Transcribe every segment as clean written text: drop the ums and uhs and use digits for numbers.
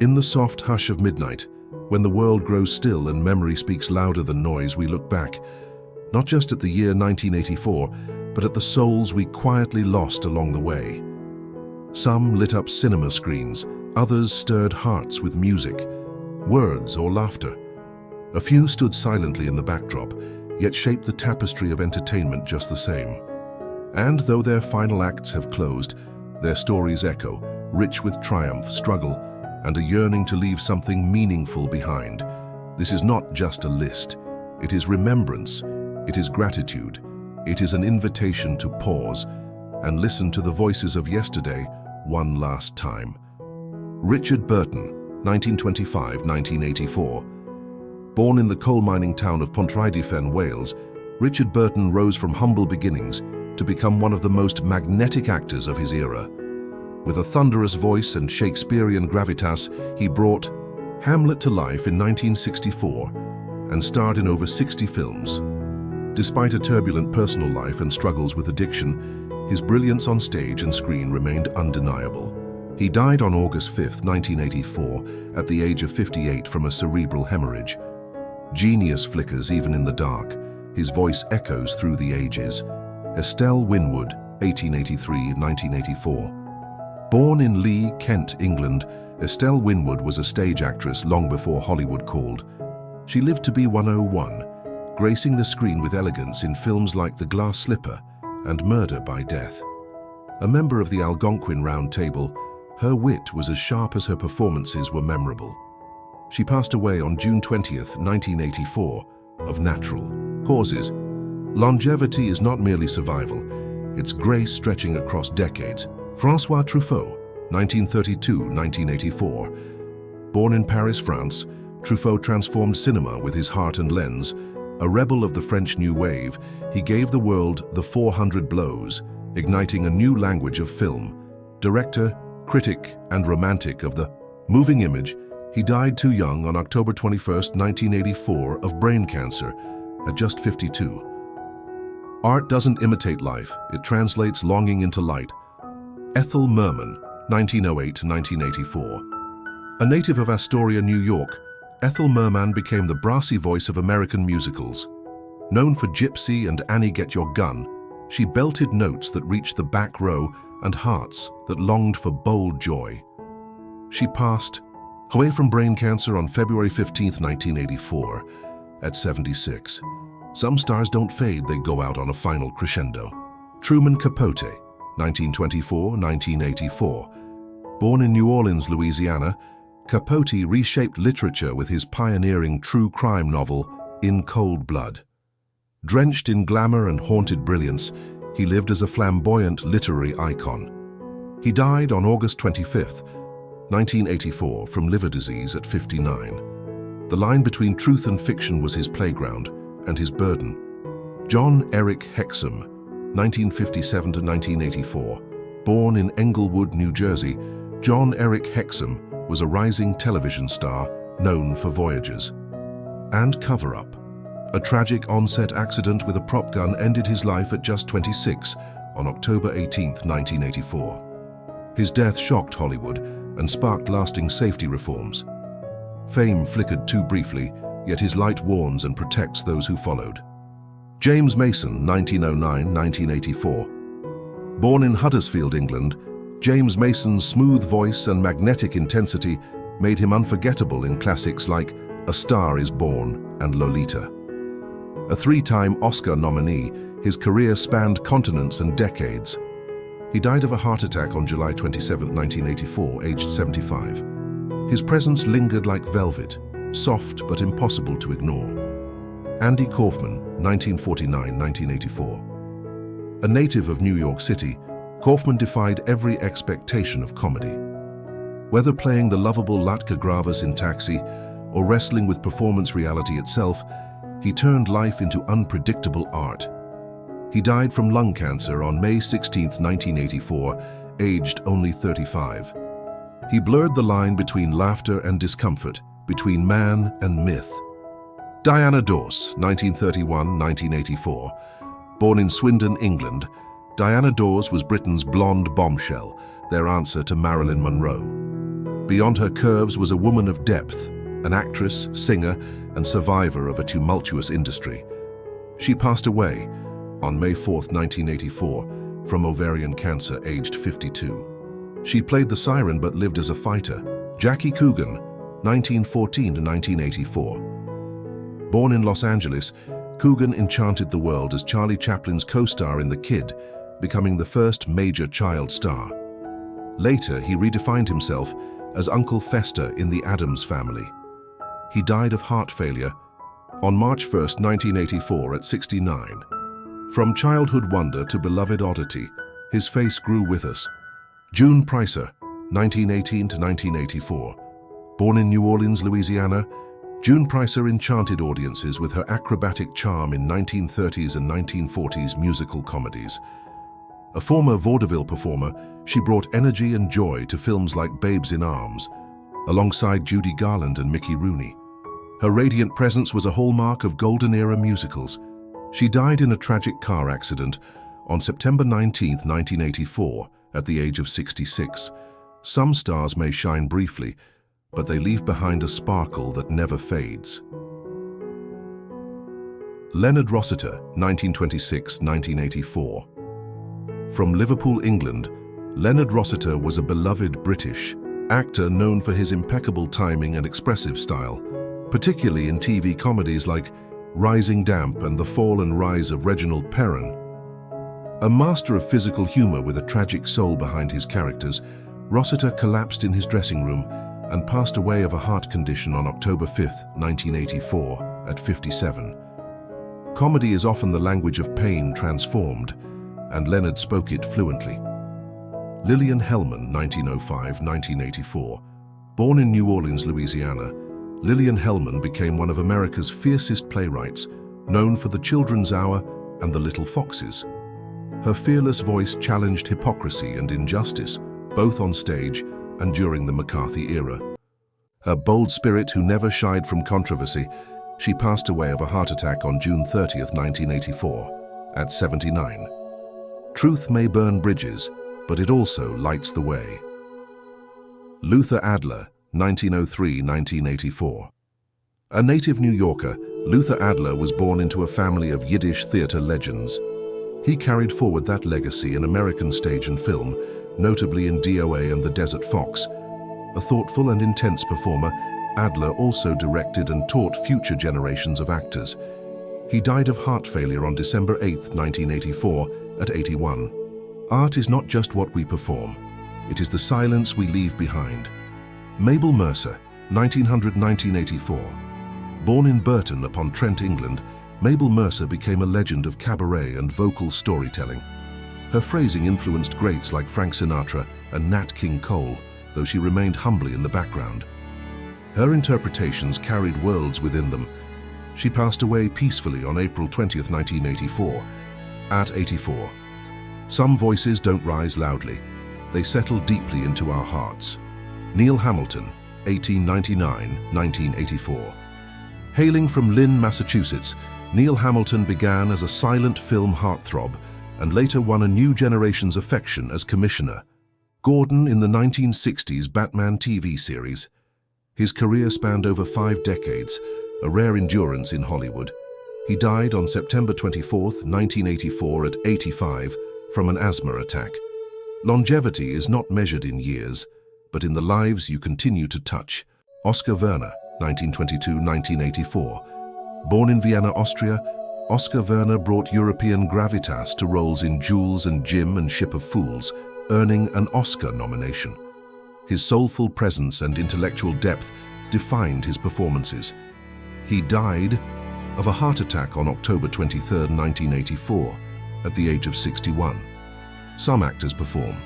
In the soft hush of midnight, when the world grows still and memory speaks louder than noise, we look back, not just at the year 1984, but at the souls we quietly lost along the way. Some lit up cinema screens, others stirred hearts with music, words or laughter. A few stood silently in the backdrop, yet shaped the tapestry of entertainment just the same. And though their final acts have closed, their stories echo, rich with triumph, struggle, and a yearning to leave something meaningful behind. This is not just a list. It is remembrance. It is gratitude. It is an invitation to pause and listen to the voices of yesterday one last time. Richard Burton, 1925-1984. Born in the coal mining town of Pontrhydyfen, Wales, Richard Burton rose from humble beginnings to become one of the most magnetic actors of his era. With a thunderous voice and Shakespearean gravitas, he brought Hamlet to life in 1964 and starred in over 60 films. Despite a turbulent personal life and struggles with addiction, his brilliance on stage and screen remained undeniable. He died on August 5, 1984, at the age of 58 from a cerebral hemorrhage. Genius flickers even in the dark. His voice echoes through the ages. Estelle Winwood, 1883-1984. Born in Lee, Kent, England, Estelle Winwood was a stage actress long before Hollywood called. She lived to be 101, gracing the screen with elegance in films like The Glass Slipper and Murder by Death. A member of the Algonquin Round Table, her wit was as sharp as her performances were memorable. She passed away on June 20, 1984, of natural causes. Longevity is not merely survival, it's grace stretching across decades. François Truffaut, 1932-1984. Born in Paris, France, Truffaut transformed cinema with his heart and lens. A rebel of the French New Wave, he gave the world the 400 blows, igniting a new language of film. Director, critic, and romantic of the moving image, he died too young on October 21, 1984, of brain cancer, at just 52. Art doesn't imitate life, it translates longing into light. Ethel Merman, 1908-1984. A native of Astoria, New York, Ethel Merman became the brassy voice of American musicals. Known for Gypsy and Annie Get Your Gun, she belted notes that reached the back row and hearts that longed for bold joy. She passed away from brain cancer on February 15, 1984, at 76. Some stars don't fade, they go out on a final crescendo. Truman Capote, 1924-1984. Born in New Orleans, Louisiana, Capote reshaped literature with his pioneering true crime novel, In Cold Blood. Drenched in glamour and haunted brilliance, he lived as a flamboyant literary icon. He died on August 25, 1984, from liver disease at 59. The line between truth and fiction was his playground and his burden. John Eric Hexum, 1957-1984. Born in Englewood, New Jersey, John Eric Hexum was a rising television star known for Voyagers and Cover Up. A tragic on-set accident with a prop gun ended his life at just 26 on October 18, 1984. His death shocked Hollywood and sparked lasting safety reforms. Fame flickered too briefly, yet his light warns and protects those who followed. James Mason, 1909-1984. Born in Huddersfield, England, James Mason's smooth voice and magnetic intensity made him unforgettable in classics like A Star is Born and Lolita. A three-time Oscar nominee, his career spanned continents and decades. He died of a heart attack on July 27, 1984, aged 75. His presence lingered like velvet, soft but impossible to ignore. Andy Kaufman, 1949-1984. A native of New York City, Kaufman defied every expectation of comedy. Whether playing the lovable Latka Gravas in Taxi or wrestling with performance reality itself, he turned life into unpredictable art. He died from lung cancer on May 16, 1984, aged only 35. He blurred the line between laughter and discomfort, between man and myth. Diana Dors, 1931-1984. Born in Swindon, England, Diana Dors was Britain's blonde bombshell, their answer to Marilyn Monroe. Beyond her curves was a woman of depth, an actress, singer, and survivor of a tumultuous industry. She passed away on May 4, 1984, from ovarian cancer, aged 52. She played the siren but lived as a fighter. Jackie Coogan, 1914 to 1984. Born in Los Angeles, Coogan enchanted the world as Charlie Chaplin's co-star in The Kid, becoming the first major child star. Later, he redefined himself as Uncle Fester in The Addams Family. He died of heart failure on March 1, 1984 at 69. From childhood wonder to beloved oddity, his face grew with us. June Pricer, 1918 to 1984. Born in New Orleans, Louisiana, June Pricer enchanted audiences with her acrobatic charm in 1930s and 1940s musical comedies. A former vaudeville performer, she brought energy and joy to films like Babes in Arms, alongside Judy Garland and Mickey Rooney. Her radiant presence was a hallmark of golden-era musicals. She died in a tragic car accident on September 19, 1984, at the age of 66. Some stars may shine briefly, but they leave behind a sparkle that never fades. Leonard Rossiter, 1926-1984. From Liverpool, England, Leonard Rossiter was a beloved British actor known for his impeccable timing and expressive style, particularly in TV comedies like Rising Damp and The Fall and Rise of Reginald Perrin. A master of physical humor with a tragic soul behind his characters, Rossiter collapsed in his dressing room and passed away of a heart condition on October 5, 1984, at 57. Comedy is often the language of pain transformed, and Leonard spoke it fluently. Lillian Hellman, 1905-1984. Born in New Orleans, Louisiana, Lillian Hellman became one of America's fiercest playwrights, known for The Children's Hour and The Little Foxes. Her fearless voice challenged hypocrisy and injustice, both on stage and during the McCarthy era. Her bold spirit who never shied from controversy, she passed away of a heart attack on June 30, 1984, at 79. Truth may burn bridges, but it also lights the way. Luther Adler, 1903-1984. A native New Yorker, Luther Adler was born into a family of Yiddish theater legends. He carried forward that legacy in American stage and film, notably in DOA and The Desert Fox. A thoughtful and intense performer, Adler also directed and taught future generations of actors. He died of heart failure on December 8, 1984, at 81. Art is not just what we perform, it is the silence we leave behind. Mabel Mercer, 1900-1984. Born in Burton upon Trent, England, Mabel Mercer became a legend of cabaret and vocal storytelling. Her phrasing influenced greats like Frank Sinatra and Nat King Cole, though she remained humbly in the background. Her interpretations carried worlds within them. She passed away peacefully on April 20, 1984, at 84. Some voices don't rise loudly. They settle deeply into our hearts. Neil Hamilton, 1899-1984. Hailing from Lynn, Massachusetts, Neil Hamilton began as a silent film heartthrob and later won a new generation's affection as Commissioner Gordon in the 1960s Batman TV series. His career spanned over 5 decades, a rare endurance in Hollywood. He died on September 24, 1984 at 85 from an asthma attack. Longevity is not measured in years, but in the lives you continue to touch. Oskar Werner, 1922-1984. Born in Vienna, Austria, Oskar Werner brought European gravitas to roles in Jules and Jim and Ship of Fools, earning an Oscar nomination. His soulful presence and intellectual depth defined his performances. He died of a heart attack on October 23, 1984, at the age of 61. Some actors perform.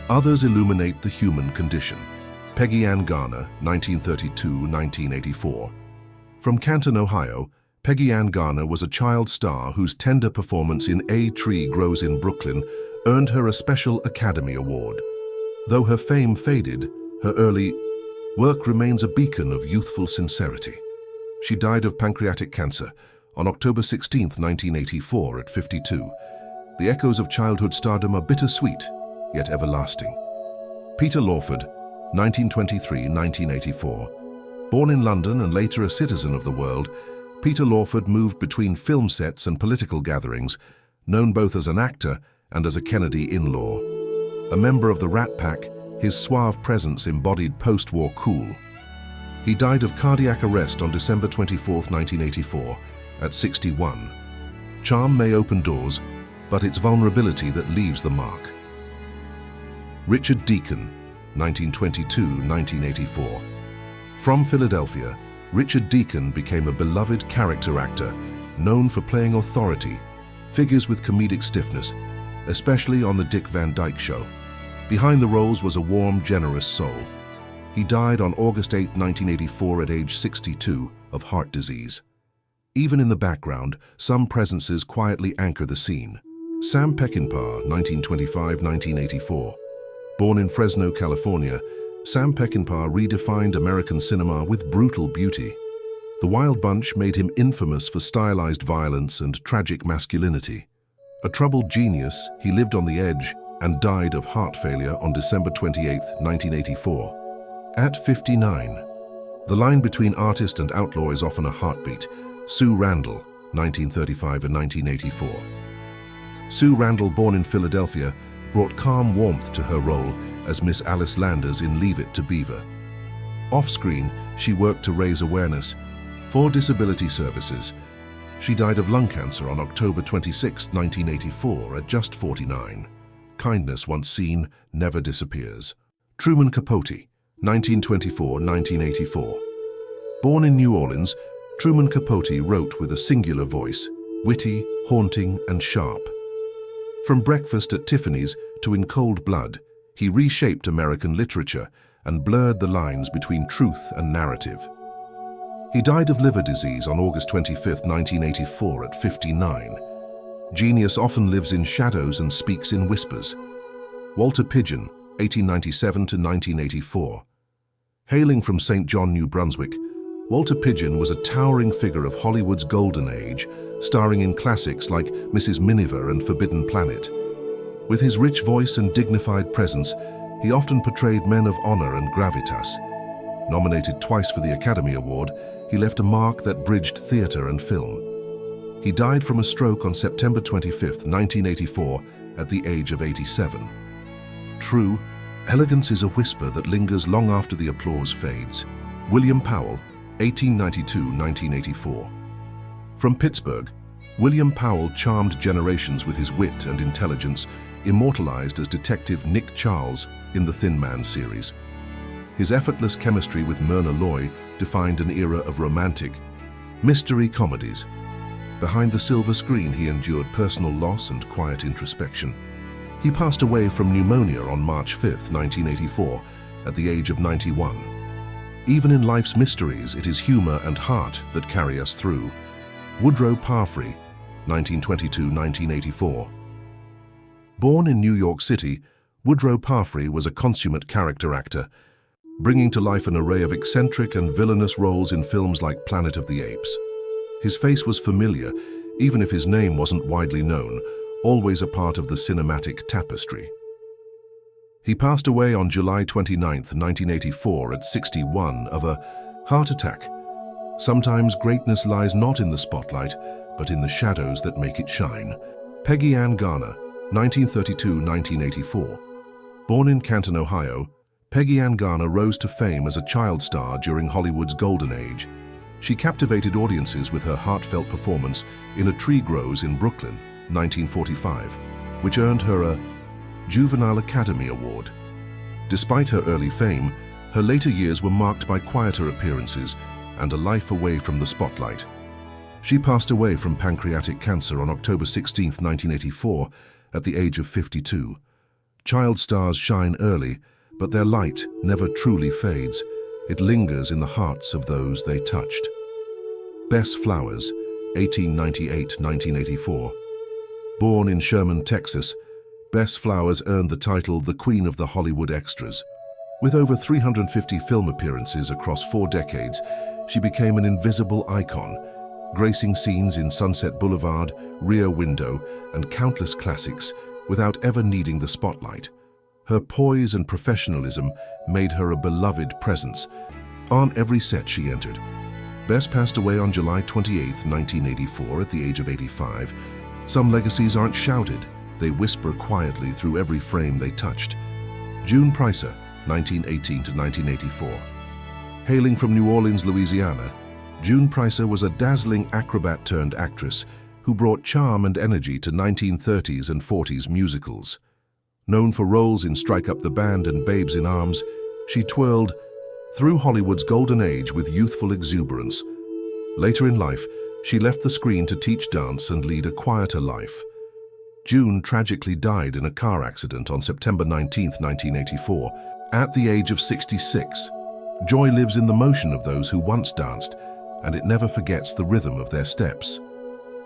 Others illuminate the human condition. Peggy Ann Garner, 1932-1984. From Canton, Ohio, Peggy Ann Garner was a child star whose tender performance in A Tree Grows in Brooklyn earned her a special Academy Award. Though her fame faded, her early work remains a beacon of youthful sincerity. She died of pancreatic cancer on October 16, 1984, at 52. The echoes of childhood stardom are bittersweet, yet everlasting. Peter Lawford, 1923–1984. Born in London and later a citizen of the world, Peter Lawford moved between film sets and political gatherings, known both as an actor and as a Kennedy in-law. A member of the Rat Pack, his suave presence embodied post-war cool. He died of cardiac arrest on December 24, 1984, at 61. Charm may open doors, but it's vulnerability that leaves the mark. Richard Deacon, 1922–1984. From Philadelphia, Richard Deacon became a beloved character actor, known for playing authority figures with comedic stiffness, especially on The Dick Van Dyke Show. Behind the roles was a warm, generous soul. He died on August 8, 1984 at age 62 of heart disease. Even in the background, some presences quietly anchor the scene. Sam Peckinpah, 1925–1984. Born in Fresno, California, Sam Peckinpah redefined American cinema with brutal beauty. The Wild Bunch made him infamous for stylized violence and tragic masculinity. A troubled genius, he lived on the edge and died of heart failure on December 28, 1984. At 59. The line between artist and outlaw is often a heartbeat. Sue Randall, 1935 and 1984. Sue Randall, born in Philadelphia, brought calm warmth to her role as Miss Alice Landers in Leave It to Beaver. Off-screen, she worked to raise awareness for disability services. She died of lung cancer on October 26, 1984, at just 49. Kindness once seen never disappears. Truman Capote, 1924–1984. Born in New Orleans, Truman Capote wrote with a singular voice, witty, haunting, and sharp. From Breakfast at Tiffany's to In Cold Blood, he reshaped American literature and blurred the lines between truth and narrative. He died of liver disease on August 25, 1984, at 59. Genius often lives in shadows and speaks in whispers. Walter Pidgeon, 1897–1984. Hailing from St. John, New Brunswick, Walter Pidgeon was a towering figure of Hollywood's golden age, starring in classics like Mrs. Miniver and Forbidden Planet. With his rich voice and dignified presence, he often portrayed men of honor and gravitas. Nominated twice for the Academy Award, he left a mark that bridged theater and film. He died from a stroke on September 25, 1984, at the age of 87. True, elegance is a whisper that lingers long after the applause fades. William Powell, 1892–1984. From Pittsburgh, William Powell charmed generations with his wit and intelligence, immortalized as Detective Nick Charles in the Thin Man series. His effortless chemistry with Myrna Loy defined an era of romantic, mystery comedies. Behind the silver screen, he endured personal loss and quiet introspection. He passed away from pneumonia on March 5, 1984, at the age of 91. Even in life's mysteries, it is humor and heart that carry us through. Woodrow Parfrey, 1922–1984. Born in New York City, Woodrow Parfrey was a consummate character actor, bringing to life an array of eccentric and villainous roles in films like Planet of the Apes. His face was familiar, even if his name wasn't widely known, always a part of the cinematic tapestry. He passed away on July 29, 1984, at 61 of a heart attack. Sometimes greatness lies not in the spotlight, but in the shadows that make it shine. Peggy Ann Garner, 1932–1984. Born in Canton, Ohio, Peggy Ann Garner rose to fame as a child star during Hollywood's golden age. She captivated audiences with her heartfelt performance in A Tree Grows in Brooklyn, 1945, which earned her a Juvenile Academy Award. Despite her early fame, her later years were marked by quieter appearances and a life away from the spotlight. She passed away from pancreatic cancer on October 16, 1984, at the age of 52. Child stars shine early, but their light never truly fades. It lingers in the hearts of those they touched. Bess Flowers, 1898–1984. Born in Sherman, Texas, Bess Flowers earned the title the Queen of the Hollywood Extras. With over 350 film appearances across 4 decades, she became an invisible icon, gracing scenes in Sunset Boulevard, Rear Window, and countless classics without ever needing the spotlight. Her poise and professionalism made her a beloved presence on every set she entered. Bess passed away on July 28, 1984, at the age of 85. Some legacies aren't shouted, they whisper quietly through every frame they touched. June Pricer, 1918 to 1984. Hailing from New Orleans, Louisiana, June Pricer was a dazzling acrobat-turned-actress who brought charm and energy to 1930s and 40s musicals. Known for roles in Strike Up the Band and Babes in Arms, she twirled through Hollywood's golden age with youthful exuberance. Later in life, she left the screen to teach dance and lead a quieter life. June tragically died in a car accident on September 19, 1984, at the age of 66. Joy lives in the motion of those who once danced, and it never forgets the rhythm of their steps.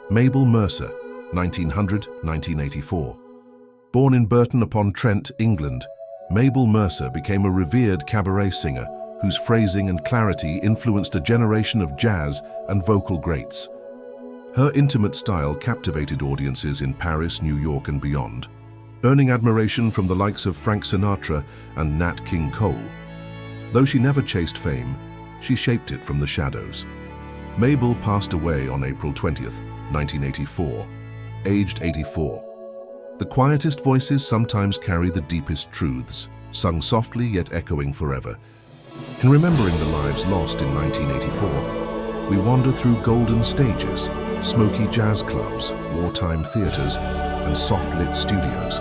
Mabel Mercer, 1900–1984. Born in Burton-upon-Trent, England, Mabel Mercer became a revered cabaret singer whose phrasing and clarity influenced a generation of jazz and vocal greats. Her intimate style captivated audiences in Paris, New York, and beyond, earning admiration from the likes of Frank Sinatra and Nat King Cole. Though she never chased fame, she shaped it from the shadows. Mabel passed away on April 20th, 1984, aged 84. The quietest voices sometimes carry the deepest truths, sung softly yet echoing forever. In remembering the lives lost in 1984, we wander through golden stages, smoky jazz clubs, wartime theaters, and soft-lit studios.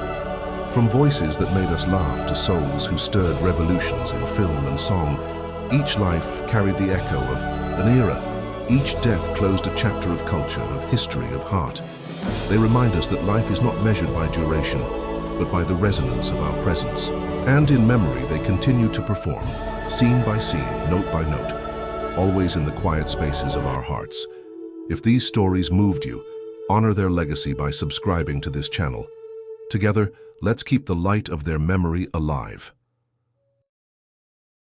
From voices that made us laugh to souls who stirred revolutions in film and song, each life carried the echo of an era. Each death closed a chapter of culture, of history, of heart. They remind us that life is not measured by duration, but by the resonance of our presence. And in memory, they continue to perform, scene by scene, note by note, always in the quiet spaces of our hearts. If these stories moved you, honor their legacy by subscribing to this channel. Together, let's keep the light of their memory alive.